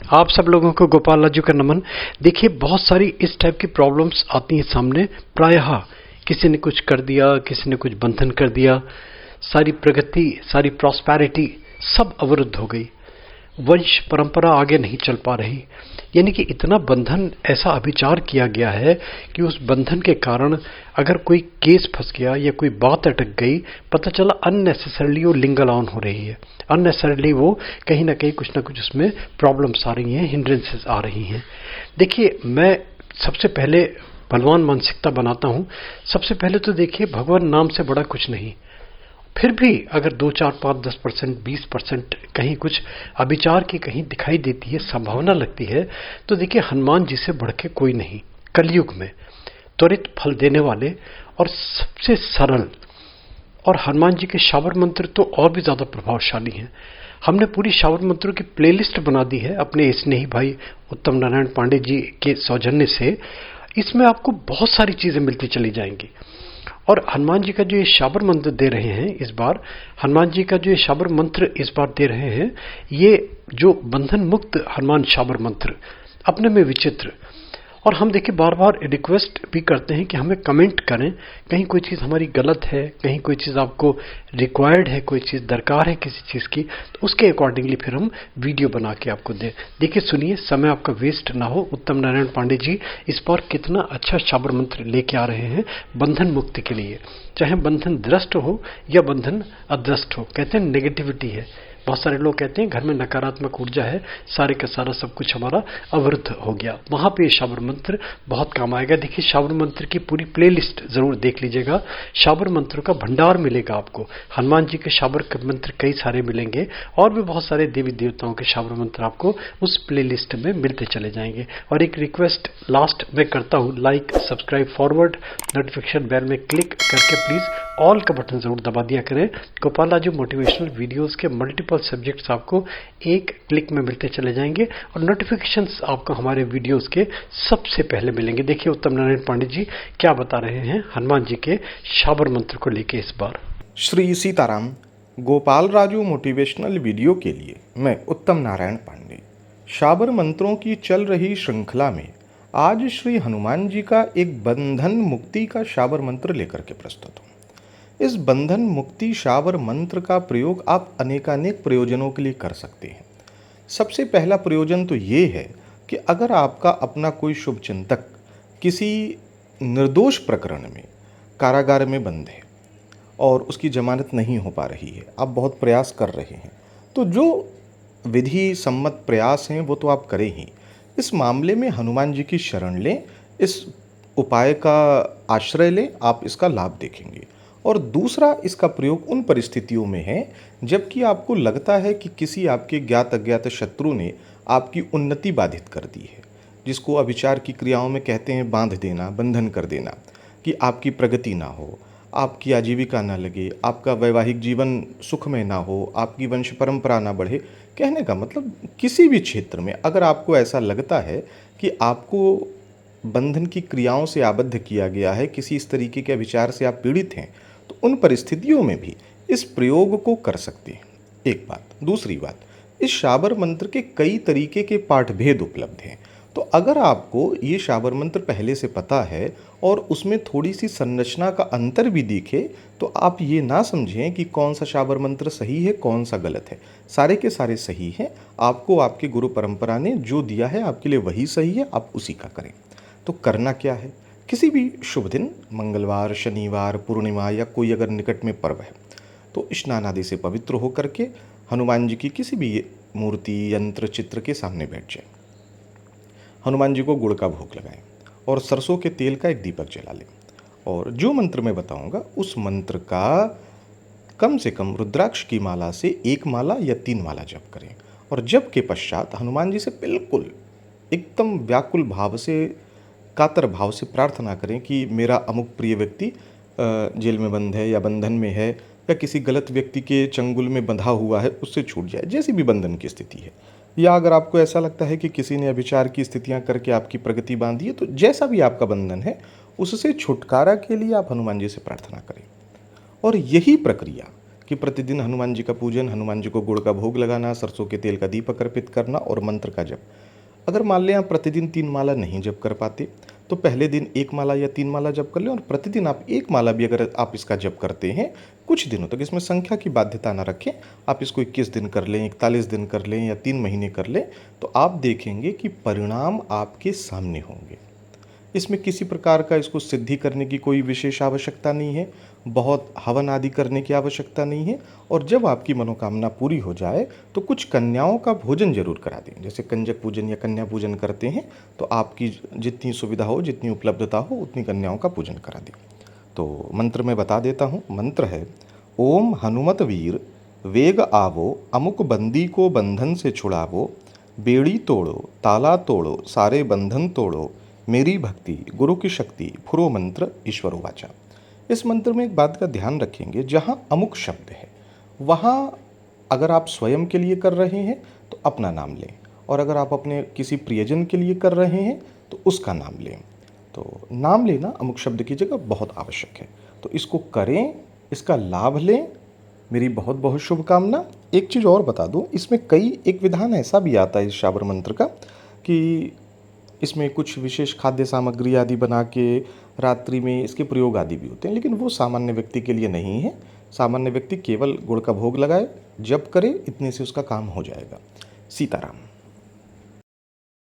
आप सब लोगों को गोपाल राजू का नमन। देखिए, बहुत सारी इस टाइप की प्रॉब्लम्स आती हैं सामने। प्रायः किसी ने कुछ कर दिया, किसी ने कुछ बंधन कर दिया, सारी प्रगति, सारी प्रॉस्पेरिटी सब अवरुद्ध हो गई, वंश परंपरा आगे नहीं चल पा रही। यानी कि इतना बंधन, ऐसा अभिचार किया गया है कि उस बंधन के कारण अगर कोई केस फंस गया या कोई बात अटक गई, पता चला अननेसेसरली वो लिंगल ऑन हो रही है, अननेसेसरली वो कहीं ना कहीं कुछ ना कुछ उसमें प्रॉब्लम्स आ रही हैं, हिंड्रेंसेस आ रही हैं। देखिए, मैं सबसे पहले बलवान मानसिकता बनाता हूं। सबसे पहले तो देखिए, भगवान नाम से बड़ा कुछ नहीं। फिर भी अगर 2, 4, 5, 10%, 20% कहीं कुछ अभिचार की कहीं दिखाई देती है, संभावना लगती है, तो देखिए हनुमान जी से बढ़ के कोई नहीं कलयुग में। त्वरित फल देने वाले और सबसे सरल, और हनुमान जी के शाबर मंत्र तो और भी ज्यादा प्रभावशाली हैं। हमने पूरी शाबर मंत्रों की प्लेलिस्ट बना दी है अपने स्नेही भाई उत्तम नारायण पांडे जी के सौजन्य से। इसमें आपको बहुत सारी चीजें मिलती चली जाएंगी। और हनुमान जी का जो ये शाबर मंत्र दे रहे हैं इस बार, हनुमान जी का जो ये शाबर मंत्र इस बार दे रहे हैं, ये जो बंधन मुक्त हनुमान शाबर मंत्र अपने में विचित्र। और हम देखिए बार बार रिक्वेस्ट भी करते हैं कि हमें कमेंट करें, कहीं कोई चीज़ हमारी गलत है, कहीं कोई चीज़ आपको रिक्वायर्ड है, कोई चीज़ दरकार है किसी चीज़ की, तो उसके अकॉर्डिंगली फिर हम वीडियो बना के आपको दें। देखिए, सुनिए, समय आपका वेस्ट ना हो। उत्तम नारायण पांडे जी इस बार कितना अच्छा शाबर मंत्र लेके आ रहे हैं बंधन मुक्ति के लिए। चाहे बंधन द्रष्ट हो या बंधन अद्रष्ट हो, कहते हैं नेगेटिविटी है, बहुत सारे लोग कहते हैं घर में नकारात्मक ऊर्जा है, सारे का सारा सब कुछ हमारा अवरुद्ध हो गया, वहां पे शाबर मंत्र बहुत काम आएगा। देखिए, शाबर मंत्र की पूरी प्लेलिस्ट जरूर देख लीजिएगा। शाबर मंत्रों का भंडार मिलेगा आपको। हनुमान जी के शाबर मंत्र कई सारे मिलेंगे, और भी बहुत सारे देवी देवताओं के शाबर मंत्र आपको उस प्लेलिस्ट में मिलते चले जाएंगे। और एक रिक्वेस्ट लास्ट में करता हूं, like, subscribe, forward, notification bell में क्लिक करके प्लीज ऑल का बटन जरूर दबा दिया करें। गोपाल राजू मोटिवेशनल वीडियोस के मल्टीपल सब्जेक्ट्स आपको एक क्लिक में मिलते चले जाएंगे, और नोटिफिकेशंस आपको हमारे वीडियोस के सबसे पहले मिलेंगे। देखिए, उत्तम नारायण पांडे जी क्या बता रहे हैं हनुमान जी के शाबर मंत्र को लेके इस बार। श्री सीताराम। गोपाल राजू मोटिवेशनल वीडियो के लिए मैं उत्तम नारायण पांडे। शाबर मंत्रों की चल रही श्रृंखला में आज श्री हनुमान जी का एक बंधन मुक्ति का शाबर मंत्र लेकर के प्रस्तुत हूँ। इस बंधन मुक्ति शाबर मंत्र का प्रयोग आप अनेकानेक प्रयोजनों के लिए कर सकते हैं। सबसे पहला प्रयोजन तो ये है कि अगर आपका अपना कोई शुभ चिंतक किसी निर्दोष प्रकरण में कारागार में बंद है और उसकी जमानत नहीं हो पा रही है, आप बहुत प्रयास कर रहे हैं, तो जो विधि सम्मत प्रयास हैं वो तो आप करें ही। इस मामले में हनुमान जी की शरण लें, इस उपाय का आश्रय लें, आप इसका लाभ देखेंगे। और दूसरा, इसका प्रयोग उन परिस्थितियों में है जबकि आपको लगता है कि किसी आपके ज्ञात अज्ञात शत्रु ने आपकी उन्नति बाधित कर दी है, जिसको अभिचार की क्रियाओं में कहते हैं बांध देना, बंधन कर देना, कि आपकी प्रगति ना हो, आपकी आजीविका ना लगे, आपका वैवाहिक जीवन सुखमय ना हो, आपकी वंश परंपरा ना बढ़े। कहने का मतलब, किसी भी क्षेत्र में अगर आपको ऐसा लगता है कि आपको बंधन की क्रियाओं से आबद्ध किया गया है, किसी इस तरीके के विचार से आप पीड़ित हैं, तो उन परिस्थितियों में भी इस प्रयोग को कर सकते हैं। एक बात। दूसरी बात, इस शाबर मंत्र के कई तरीके के पाठ भेद उपलब्ध हैं। तो अगर आपको ये शाबर मंत्र पहले से पता है और उसमें थोड़ी सी संरचना का अंतर भी दिखे, तो आप ये ना समझें कि कौन सा शाबर मंत्र सही है, कौन सा गलत है। सारे के सारे सही हैं। आपको आपके गुरु परंपरा ने जो दिया है आपके लिए वही सही है, आप उसी का करें। तो करना क्या है, किसी भी शुभ दिन, मंगलवार, शनिवार, पूर्णिमा या कोई अगर निकट में पर्व है, तो स्नान आदि से पवित्र होकर के हनुमान जी की किसी भी मूर्ति, यंत्र, चित्र के सामने बैठ जाए। हनुमान जी को गुड़ का भोग लगाएं और सरसों के तेल का एक दीपक जला लें। और जो मंत्र मैं बताऊंगा उस मंत्र का कम से कम रुद्राक्ष की माला से 1 माला या 3 माला जप करें। और जप के पश्चात हनुमान जी से बिल्कुल एकदम व्याकुल भाव से, कातर भाव से प्रार्थना करें कि मेरा अमुक प्रिय व्यक्ति जेल में बंद है या बंधन में है या किसी गलत व्यक्ति के चंगुल में बंधा हुआ है, उससे छूट जाए, जैसी भी बंधन की स्थिति है। या अगर आपको ऐसा लगता है कि किसी ने अभिचार की स्थितियां करके आपकी प्रगति बांधी है, तो जैसा भी आपका बंधन है उससे छुटकारा के लिए आप हनुमान जी से प्रार्थना करें। और यही प्रक्रिया कि प्रतिदिन हनुमान जी का पूजन, हनुमान जी को गुड़ का भोग लगाना, सरसों के तेल का दीपक अर्पित करना और मंत्र का जप। अगर मान लें आप प्रतिदिन 3 माला नहीं जप कर पाते, तो पहले दिन 1 माला या 3 माला जप कर लें, और प्रतिदिन आप 1 माला भी अगर आप इसका जप करते हैं कुछ दिनों तक, इसमें संख्या की बाध्यता ना रखें, आप इसको 21 दिन कर लें, 41 दिन कर लें या 3 महीने कर लें, तो आप देखेंगे कि परिणाम आपके सामने होंगे। इसमें किसी प्रकार का इसको सिद्धि करने की कोई विशेष आवश्यकता नहीं है, बहुत हवन आदि करने की आवश्यकता नहीं है। और जब आपकी मनोकामना पूरी हो जाए तो कुछ कन्याओं का भोजन जरूर करा दें। जैसे कंजक पूजन या कन्या पूजन करते हैं, तो आपकी जितनी सुविधा हो, जितनी उपलब्धता हो, उतनी कन्याओं का पूजन करा दें। तो मंत्र मैं बता देता हूँ। मंत्र है, ओम हनुमत वीर वेग आवो, अमुक बंदी को बंधन से छुड़ावो, बेड़ी तोड़ो ताला तोड़ो, सारे बंधन तोड़ो, मेरी भक्ति गुरु की शक्ति, फुरो मंत्र ईश्वरो वाचा। इस मंत्र में एक बात का ध्यान रखेंगे, जहाँ अमुक शब्द है वहाँ अगर आप स्वयं के लिए कर रहे हैं तो अपना नाम लें, और अगर आप अपने किसी प्रियजन के लिए कर रहे हैं तो उसका नाम लें। तो नाम लेना अमुक शब्द की जगह बहुत आवश्यक है, तो इसको करें, इसका लाभ लें। मेरी बहुत बहुत शुभकामना। एक चीज़ और बता दूं, इसमें एक विधान ऐसा भी आता है इस शाबर मंत्र का कि इसमें कुछ विशेष खाद्य सामग्री आदि बना के रात्रि में इसके प्रयोग आदि भी होते हैं, लेकिन वो सामान्य व्यक्ति के लिए नहीं है। सामान्य व्यक्ति केवल गुड़ का भोग लगाए, जप करे, इतने से उसका काम हो जाएगा। सीताराम।